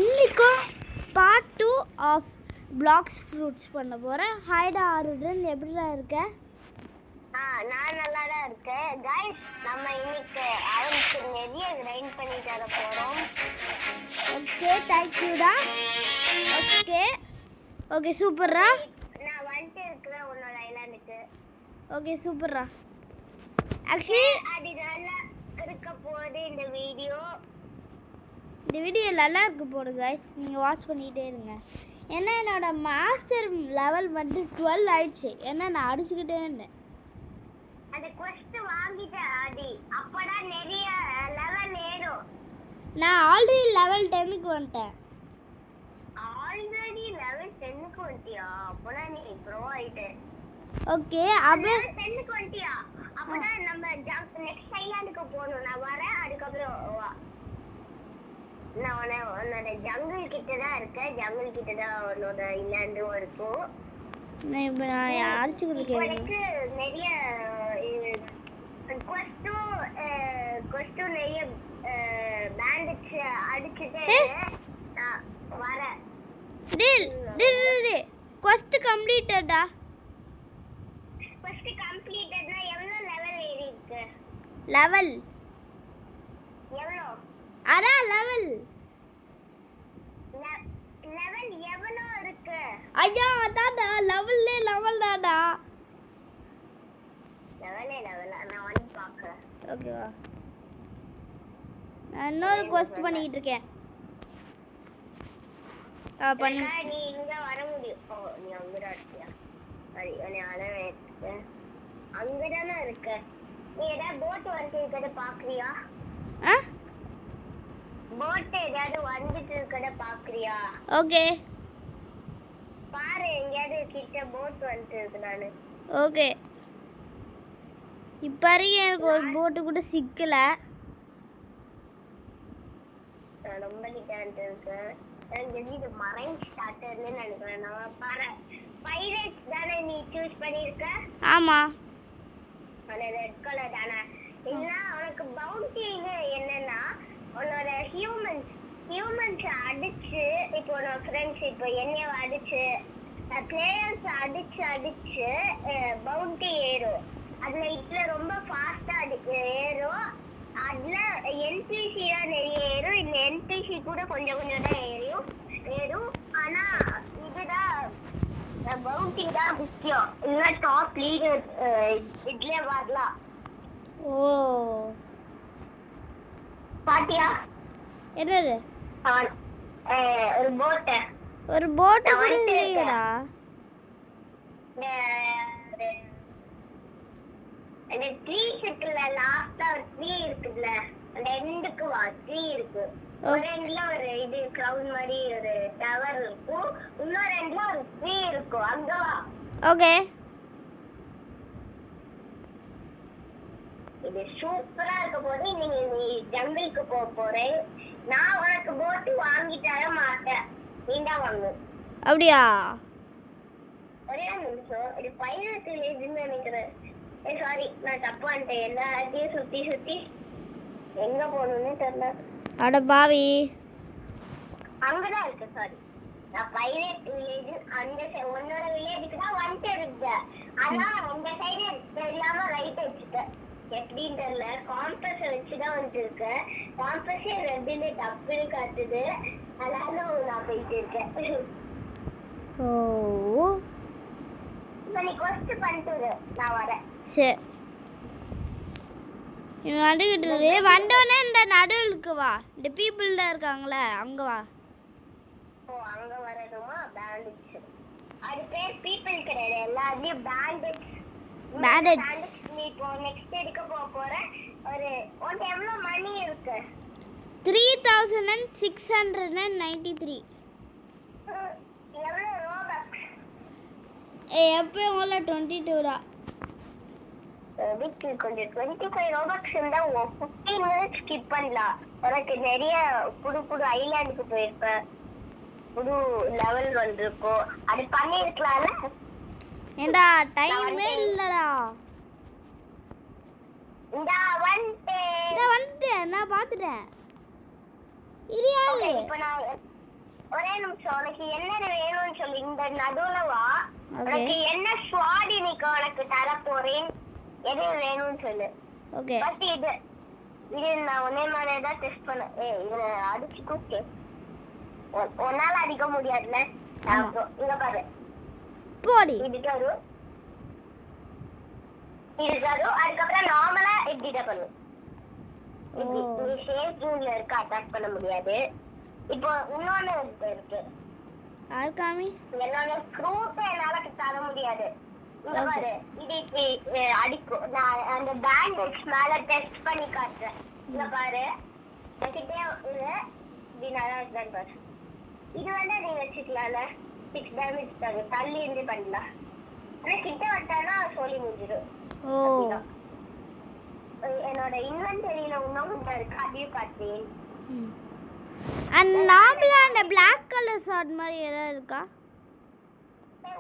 இன்னைக்கும் part 2 of blocks fruits பண்ண போகிறேன். ஹாய்டா ஆருடன், எப்படிடா இருக்க? நான் நல்லா தான் இருக்கேன். गाइस, நம்ம இன்னைக்கு அவனுக்கு நிறைய கிரைண்ட் பண்ணி தர போறோம். Okay, thank யூடா. ஓகே சூப்பர்ரா. நான் வந்துட்டு இருக்கேன் உன்னோட ஐலாண்டுக்கு. ஓகே சூப்பர்ரா. ஆக்சுவலி அது நல்லா இருக்க போகுது இந்த வீடியோ நல்லா இருக்கு போடு गाइस. நீங்கள் வாட்ச் பண்ணிகிட்டே இருங்க. ஏன்னா என்னோட மாஸ்டர் லெவல் வந்து 12 ஆயிடுச்சு. ஏன்னா நான் அடிச்சுக்கிட்டே இருந்தேன். அந்த quest வாங்கிட்டேன் ஆடி. அப்பதான் நிறைய லெவல் ஏறும். நான் ஆல்ரெடி லெவல் 10க்கு வந்துட்டேன். ஆல்ரெடி லெவல் 10க்கு வந்துட்டியா? அப்பதான் நீ ப்ரோ ஆயிட்ட. ஓகே, அப்ப 10க்கு வந்துட்டியா? அப்பதான் நம்ம நெக்ஸ்ட் ஐலாண்டுக்கு போகணும். நான் வரேன், அதுக்கப்புறம் வா. நான் உன்னோட ஜங்கிள் கிட்ட தான் இருக்கேன். ஜங்கிள் கிட்ட தான் உன்னோட ஐலாண்டும் இருக்கும். இப்போ நான் அடிச்சுக்கிட்டு இருக்கேன். எனக்கு நிறைய கொஸ்டும் நிறைய பேண்டேஜ் அடிச்சுட்டு நான் வரேன். கொஸ்ட் கம்ப்ளீட்டடா. கொஸ்ட் கம்ப்ளீட்டட்னா எவ்வளவு லெவல் ஏறி இருக்கு? லெவல் எவ்வளவு? அதான் லெவல் எவ்வளவு இருக்கு? ஐயா அதான்டா லெவல் தான்டா. லெவலா நான் வந்து பார்க்கறேன். ஓகேவா? நான் இன்னொரு quest பண்ணிட்டு இருக்கேன். பண்ணு. நீ இங்க வர முடியும். நீ அங்கடா இருக்கியா? சரி, நீ அங்க அங்கதானே இருக்க. நீ ஏதாவது போட் வந்து இருக்கத பாக்குறியா? போட் ஏதாவது வந்துட்டு இருக்கத பாக்குறியா? ஓகே பாரு, எங்கயாவது கிட்ட போட் வந்துட்டு இருக்கு. நானு ஓகே. இப்போ எனக்கு ஒரு போட்டு கூட சிக்கல. ரொம்ப கிட்ட வந்துட்டு இருக்கு. எனக்கு இது மரைன் ஸ்டார்டர்னு நினைக்கிறேன். நான் பாரு, பைரேட்ஸ் தானே நீ சூஸ் பண்ணிருக்க? ஆமா, அந்த ரெட் கலர் தானே. இல்ல, உனக்கு பவுண்டி என்னன்னா உன்னோட ஹியூமன்ஸ் அடிச்சு, இப்போ உன்னோட ஃப்ரெண்ட்ஸ் இப்போ என்னைய அடிச்சு பிளேயர்ஸ் அடிச்சு பவுண்டி ஏறும். அதுல இதுல ரொம்ப ஃபாஸ்டா ஏறும். அதுல என்பிசி தான் நிறைய ஏறும். இந்த என்பிசி கூட கொஞ்சம் தான் ஏறும். ஆனா இதுதான் பவுண்டி தான் முக்கியம். இல்ல டாப் லீடர் இதுல வரலாம். ஓ பாட்டியா? என்னது? ஒரு போட் கூட இல்லையடா. அந்த ட்ரீ இருக்குல்ல, லாஸ்டா ஒரு ட்ரீ இருக்குல்ல, அந்த எண்டுக்கு வா. ட்ரீ இருக்கு. ஒரு எண்ட்ல ஒரு இது கிரவுண்ட் மாதிரி ஒரு டவர் இருக்கும். இன்னொரு எண்ட்ல ஒரு ட்ரீ இருக்கும். அங்க வா. ஓகே. இது சூப்பரா இருக்க போது. நீ ஜங்கிளுக்கு போக போறேன். நான் உனக்கு போட்டு வாங்கி தர மாட்டேன். நீதான் வாங்கணும். அப்படியா? ஒரே நிமிஷம். இது பைரேட் வில்லேஜ்னு நினைக்கிறேன். சாரி, நான் தப்பான்ட்டேன். எல்லாத்தையும் சுத்தி எங்க போகணும்னு தெரியல. அட பாவி, அங்கதான் இருக்கு. சாரி, நான் பைரேட் வில்லேஜ் அந்த உன்னோட வில்லேஜுக்கு தான் வந்துட்டு இருந்தேன். ஆனா இந்த சைடு தெரியாம ரைட் வச்சுட்டேன். எப்படின்னு தெரியல. காம்பஸ் வச்சுதான் வந்துட்டு இருக்கேன். காம்பஸே ரெண்டுல தப்புன்னு காட்டுது. அதனால நான் போயிட்டு இருக்கேன். ஓ நீ கொஸ்ட் பண்ணிட்டு நான் வரேன். சரி, இவன் அடிக்கிட்டு வந்தோடனே இந்த நடுவுக்கு வா. இந்த பீப்புள் தான் இருக்காங்களே, அங்க வா. ஓ, அங்க வரணுமா? பேண்டேஜ். அது பேர் பீப்பிள் கிடையாது. எல்லாத்தையும் பேண்டேஜ். நீ இப்போ நெக்ஸ்ட் எடுக்க போற ஒரு உனக்கு எவ்வளவு மணி இருக்கு? 3693. எவ்வளவு ரோபக்ஸ்? எப்பயும் உள்ள 22டா. வீக்லி கொஞ்சம் 25 ரோபக்ஸ் இருந்தா 15 மினிட்ஸ் ஸ்கிப் பண்ணலாம். உனக்கு நிறைய புது ஐலாண்டுக்கு போயிருப்ப. புது லெவல் வந்திருக்கும். அது பண்ணிருக்கலாம்ல. ஏண்டா டைமே இல்லடா. இந்த வந்துட்டேன். நான் பாத்துட்டேன். இது யாரு? இப்போ நான் ஒரே நிமிஷம் உனக்கு என்ன வேணும்னு சொல்லி இந்த நடுவுல வா. ஓகே உனக்கு என்ன ஸ்வாட் இன்னைக்கு உனக்கு தர போறேன், எது வேணும்னு சொல்லு. ஓகே ஃபர்ஸ்ட் இது நான் ஒன்னே மாதிரி தான் டெஸ்ட் பண்ண. இதை அடிச்சு தூக்கு. ஒன்னால அடிக்க முடியாதுல்ல. இங்க பாரு, போடி. இதுக்கு வரும், அதுக்கப்புறம் நார்மலா இப்படிதான் பண்ணும். நீ சேஃப் ஜோன்ல இருக்க அட்டாக் பண்ண முடியாது. இப்போ இன்னொன்னு இருக்கு, ஆல்காமி என்னோட ஃப்ரூட் என்னால தர முடியாது. இங்க பாரு, இது இப்படி அடிக்கும். நான் அந்த பேண்டேஜ் மேல டெஸ்ட் பண்ணி காட்டுறேன். இங்க பாரு, வச்சுட்டே இது இப்படி நல்லா இருக்கான்னு பாரு. இது வந்து நீ வச்சுக்கலாம்ல, 6 டேமேஜ் தரும். தள்ளி இருந்து பண்ணலாம். ஆனா கிட்ட வட்டானா சொல்லி முடிஞ்சிடும். என்னோட இன்வென்டரியில இன்னும் இருக்கு, அதையும் காட்டுறேன். அந்த நார்மலா அந்த Black கலர் ஷார்ட் மாதிரி ஏதாவது இருக்கா?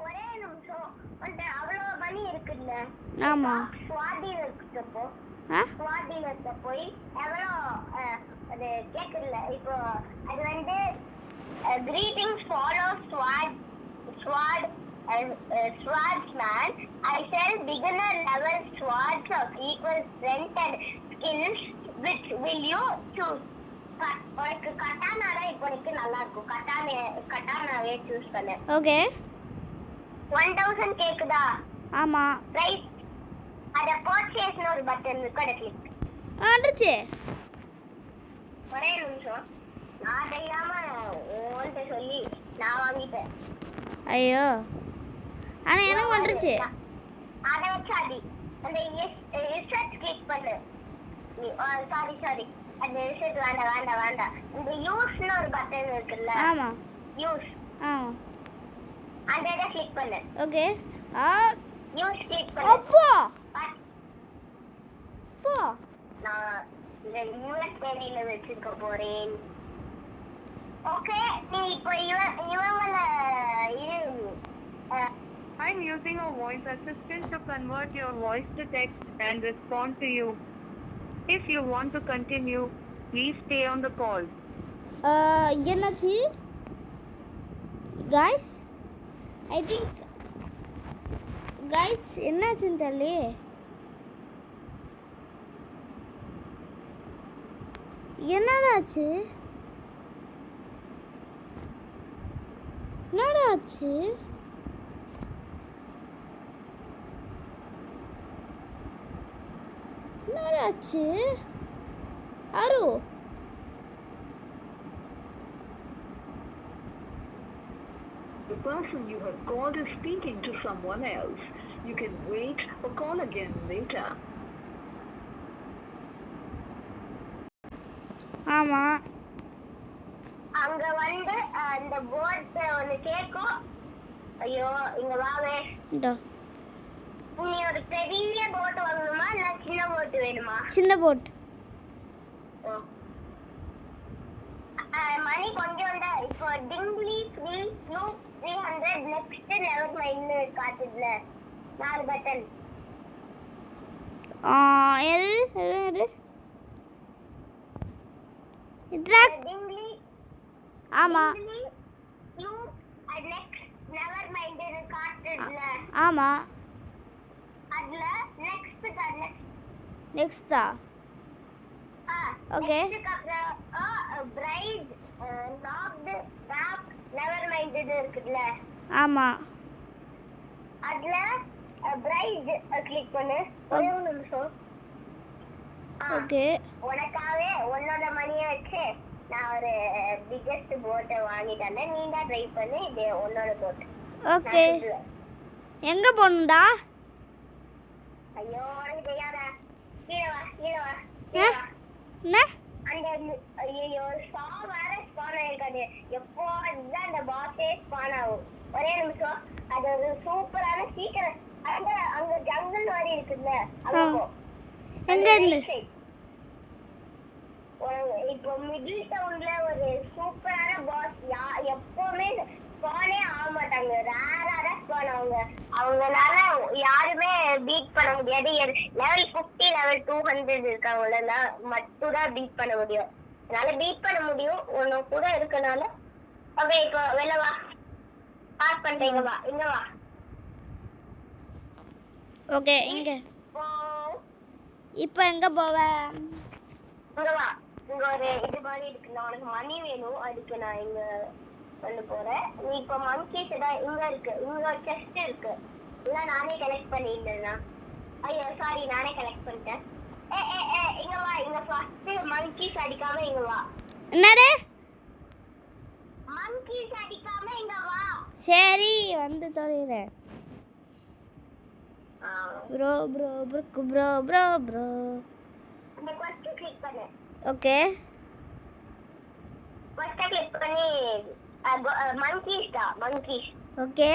ஒரே நிமிஷம், அந்த அவ்வளவு மணி இருக்குல்ல. ஆமா, ஸ்வாடில இருக்கப்போ ஸ்வாடில இருக்க போய் எவ்வளோ அது கேக்குதுல. இப்போ அது வந்து greetings follow swordsman. I sell beginner level swords of equal strength and skills. Which will you choose? உனக்கு கட்டானால இப்போ உனக்கு நல்லா இருக்கும். கட்டானாவே சூஸ் பண்ணு. ஓகே 1000 கேக்குதா? ஆமா. ரைட், அத பர்ச்சேஸ்னு ஒரு பட்டன் இருக்கு, அத கிளிக். வந்துச்சு. ஒரே நிமிஷம், நான் தெரியாம ஓன்ட்ட சொல்லி நான் வாங்கிட்டேன். ஐயோ, ஆனா எனக்கு வந்துருச்சு. அத வச்சு அடி. அந்த எஸ் கிளிக் பண்ணு. சாரி அந்த ரிசெட் வேண்டாம். இந்த யூஸ்னு ஒரு பட்டன் இருக்குல்ல. ஆமா, யூஸ். ஆமா, அந்த இத கிளிக் பண்ணு. ஓகே. யூஸ் கிளிக் பண்ணு. அப்போ நான் இந்த இன்வென்டரியில வச்சிருக்க போறேன். ஓகே, நீ இப்போ இவங்கள I'm using a voice assistant to convert your voice to text and respond to you. If you want to continue, please stay on the call. என்னாச்சு guys? I think guys என்னாச்சுன்னு தெரியலையே. என்னடாச்சு? அரு The person you have called is speaking to someone else. You can wait or call again later. ஆமா, அங்க வந்து அந்த board ஒன்னு கேக்கும். ஐயோ, இங்க வாவே. நீ ஒரு பெரிய போட் வாங்கணுமா இல்ல சின்ன போட் வேணுமா? சின்ன போட். மணி கொஞ்சம் தான். இப்போ டிங்லி 300 நெக்ஸ்ட் லெவல் மைண்ட் காட்டுதுல 4 பட்டன். டிங்லி ஆமா நெக்ஸ்ட் லெவல் மைண்ட் காட்டுதுல. ஆமா, அதுல நெக்ஸ்டா? Okay. Bright knocked back never minded இருக்குல்ல. ஆமா, அதுல பிரைட் கிளிக் பண்ணு. ஒரே ஒரு நிமிஷம். ஓகே. உனக்காவே உன்னோட மணியை வச்சு நான் ஒரு பிக்கெஸ்ட் போட்டை வாங்கிட்டேன். நீ தான் ட்ரை பண்ணு. இது உன்னோட போட். ஓகே, எங்க போணும்டா? ஐயோ, உனக்கு தெரியாத. கீழே வா. என்ன? அந்த ஐயோ வேற ஸ்பான் ஆயிருக்காது. எப்போ அதுதான் அந்த பாஸே ஸ்பான் ஆகும். ஒரே நிமிஷம், அது ஒரு சூப்பரான சீக்கிரம். அங்க ஜங்கிள் மாதிரி இருக்குல்ல, எங்க இருந்து? இப்போ மிடில் டவுன்ல ஒரு சூப்பரான பாஸ் எப்பவுமே ஸ்பானே ஆக மாட்டாங்க. ரேரா தான் ஸ்பான் ஆகுங்க. அவங்களால யாருமே பீட் பண்ண முடியாது. லெவல் 50 லெவல் 200 இருக்கவங்கள மட்டும் தான் பீட் பண்ண முடியும். அதனால பீட் பண்ண முடியும். ஒன்னு கூட இருக்கனால ஓகே இப்போ வெளில வா. பாஸ் பண்ணிட்டு இங்க வா. ஓகே இங்க இப்போ எங்க போவ? இங்க வா. இங்க ஒரு இது மாதிரி இருக்கு. நான் உனக்கு மணி வேணும், அதுக்கு நான் இங்க கொண்டு போறேன். நீ இப்போ மங்கீஸ் தான் இங்க இருக்கு. இங்க ஒரு செஸ்ட் இருக்கு. இல்ல நானே கலெக்ட் பண்ணிட்டேனா? ஐயோ சாரி, நானே கலெக்ட் பண்ணிட்டேன். இங்க வா. இங்க ஃபர்ஸ்ட் மங்கீஸ் அடிக்காம இங்க வா. என்னடே? மங்கீஸ் அடிக்காம இங்க வா. சரி வந்து தொலைறேன். Bro bro bro bro bro. அந்த quest கிளிக் பண்ணு. ஓகே quest கிளிக் பண்ணி மங்கீஸ். ஓகே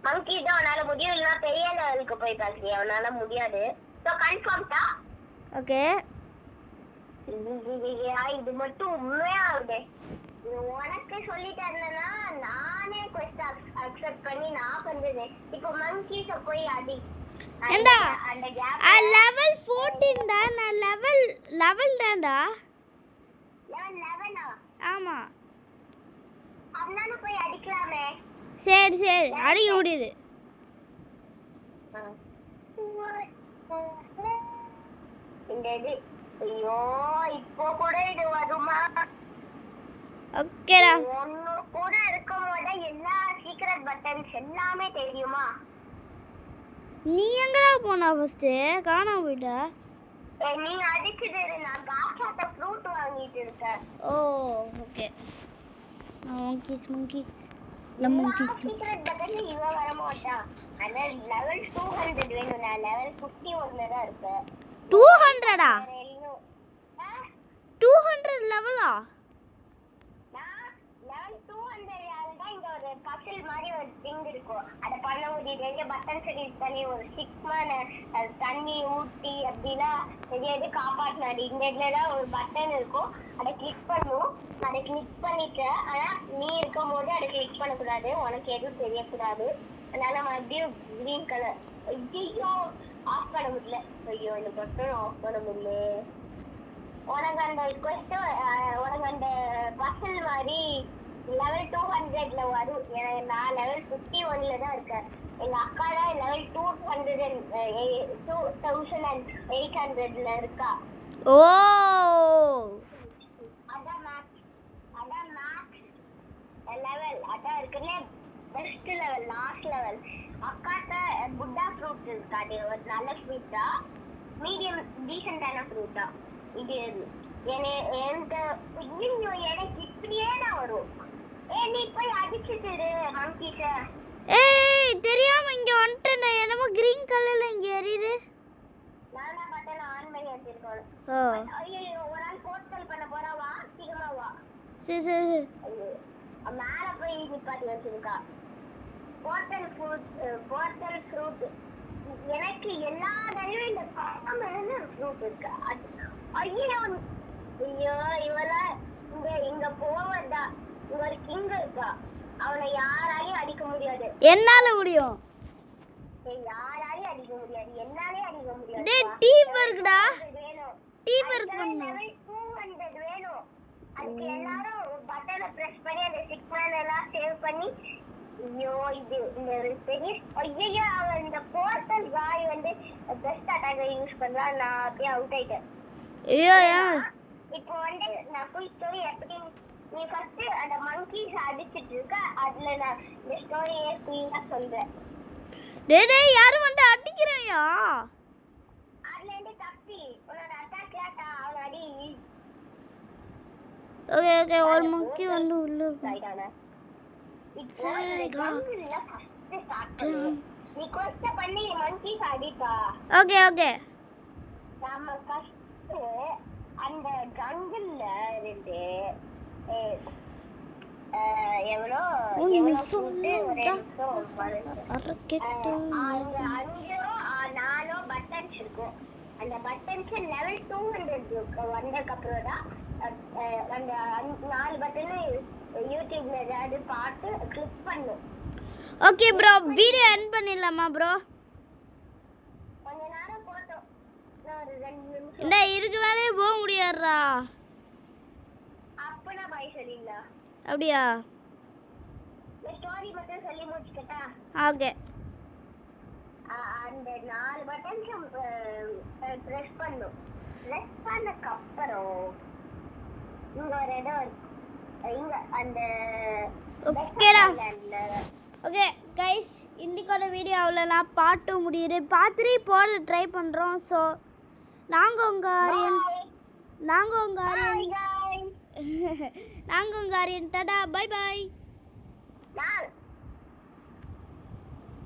மங்கீஸ் தான் உன்னால முடியும். இல்லைன்னா பெரிய லெவலுக்கு போய் பார்க்கறியா? உன்னால முடியாது. ஸோ கன்ஃபார்ம் தான். ஓகே இது மட்டும் உண்மையா இருக்கு. உனக்கு சொல்லி தரலன்னா நானே quest அக்செப்ட் பண்ணி நான் பண்றேன். இப்போ மங்கீஸ போய் அடி. ஏண்டா அந்த கேப் லெவல் 14 டா. நான் லெவல் தான்டா. லெவல் 11 ஆமா அதனால போய் அடிக்கலாமே. சரி சரி அடிக்க முடியுது. இந்த இது ஐயோ இப்போ கூட இது வருமா? ஓகேடா. ஒன்னு கூட இருக்கும் போது எல்லா சீக்ரெட் பட்டன்ஸ் எல்லாமே தெரியுமா? நீ எங்கடா போனா ஃபர்ஸ்ட்? காணாம போயிட்ட. நீ அடிச்சது நான் காசாத்த ஃப்ரூட் வாங்கிட்டு இருக்கேன். ஓ ஓகே. மங்கி சீக்ரெட் பட்டன் இவ வர மாட்டான். ஆனா லெவல் 200 வேணும். நான் லெவல் 51 தான் இருக்கேன். 200டா? 200 லெவலா? நான் லெவல் 200 தான். இங்க ஒரு பசில் மாதிரி ஒரு திங் இருக்கும். அத பண்ண முடியுது. எங்க பட்டன் செட் பண்ணி ஒரு 6 மணி தண்ணி ஊட்டி அப்படின்னா எது காப்பாற்றினாரு. இந்த இடத்துல ஒரு பட்டன் இருக்கும். அதை கிளிக் பண்ணும். அதை கிளிக் பண்ணிட்டு ஆனா நீ இருக்கும் போது அதை கிளிக் பண்ணக்கூடாது. உனக்கு எதுவும் தெரியக்கூடாது. அதனால மறுபடியும் கிரீன் கலர். ஐயோ ஆஃப் பண்ண முடியல. ஐயோ இந்த பட்டன் ஆஃப் பண்ண முடியல. உனக்கு அந்த ரிக்வெஸ்ட் உனக்கு அந்த பசில் மாதிரி லெவல் 200ல வரும். நான் லெவல் 51ல தான் இருக்கேன். எங்க அக்கா தான் லெவல் 2800ல இருக்கா. ஓ அதான் மேக்ஸ் லெவல். அதான் இருக்குல்ல பெஸ்ட் லெவல், லாஸ்ட் லெவல். அக்காட்ட புட்டா ஃப்ரூட் இருக்கா. அது ஒரு நல்ல ஃப்ரூட்டா, மீடியம் டீசென்டான ஃப்ரூட்டா? இது எனக்கு இப்படியே தான் வரும். நீ போய் அடிச்சுட்டு மங்கீஸ. ஏய் தெரியாம இங்க வந்துட்டேன்டா. என்னமோ கிரீன் கலர்ல இங்க எரியுது. நானா பட்டன் ஆன் பண்ணி வச்சிருக்கேன். ஓ ஐயோ ஒரு ஆள் போர்ட்டல் பண்ண போறா. வா சீக்கிரமா வா. சரி சரி மேல போய் நிப்பாட்டி வச்சிருக்கா. Portal fruit. எனக்கு எல்லா தடவையும் இந்த காமன் ஃப்ரூட் இருக்கு. ஐயோ இவள இங்க போவதா. இங்க ஒரு கிங் இருக்கா. அவனை யாராலையும் அடிக்க முடியாது. என்னால முடியும். யாராலையும் அடிக்க முடியாது. என்னாலே அடிக்க முடியாது. டேய் டீம் இருக்குடா. வேணும். டீம் இருக்கு பண்ணு. லெவல் 200 வேணும். அதுக்கு எல்லாரும் பட்டனை பிரஸ் பண்ணி அந்த 6 மேன் எல்லாம் சேவ் பண்ணி. ஐயோ இது இந்த ஒரு பெரிய ஐயோ அவன் இந்த போர்ட்டல் காய் பெஸ்ட் அட்டாக்கர் யூஸ் பண்றா. நான் அப்படியே அவுட் ஆயிட்டேன். ஐயோ இப்போ நான் ஃபுல் ஸ்டோரி எப்படி நீ ஃபர்ஸ்ட் அந்த மங்கீஸ் அடிச்சிட்டு இருக்க. அதுல நான் இந்த ஸ்டோரியே ஃபுல்லா சொல்றேன். டேய் யாரும் வந்து அடிக்கறாயா? அதுல இருந்து தப்பி உன்னோட அட்டாக் லாட்டா அவன் அடி. ஓகே ஓகே ஒரு மங்கி வந்து உள்ள இருக்கு. ரைட்டானே இப்போ கன்னில ஃபர்ஸ்ட் ஸ்டார்ட் பண்ணு. நீ கொஸ்ட் பண்ணி மங்கீஸ் அடிப்பா. ஓகே ஓகே நாம ஃபர்ஸ்ட் அந்த ஜங்கிள்ல இருந்து எவ்வளோ ஃபுட்டு ஒரே நிமிஷம் பாருங்க. அங்க 5 4 பட்டன்ஸ் இருக்கும். அந்த பட்டன்ஸ் லெவல் 200 வந்ததுக்கு அப்புறம் தான் அந்த 4 பட்டனு யூடியூப்ல ஏதாவது பார்த்து கிளிக் பண்ணும். ஓகே ப்ரோ வீடியோ எண்ட் பண்ணிடலாமா ப்ரோ? கொஞ்ச நேரம் போட்டோம். ஒரு 2 நிமிஷம். இந்த இதுக்கு மேலே போக முடியாதுடா. அப்பனா பாய் சொல்லிடலாம். அப்படியா? ஸ்டோரி மட்டும் சொல்லி முடிச்சுக்கிட்டா? ஓகே. அந்த 4 பட்டன்ஸ் ப்ரெஸ் பண்ணும். ப்ரெஸ் பண்ணதுக்கு அப்புறம் இங்க ஒரு இடம் இருக்கு. இங்க அந்த ஓகேடா. ஓகே கைஸ், இன்னைக்கோட வீடியோ அவ்வளோதான். பார்ட் 2 முடியுது. பார்ட் 3 போட ட்ரை பண்ணுறோம். ஸோ நாங்கள் உங்கள் ஆரியன் டாடா. Bye bye.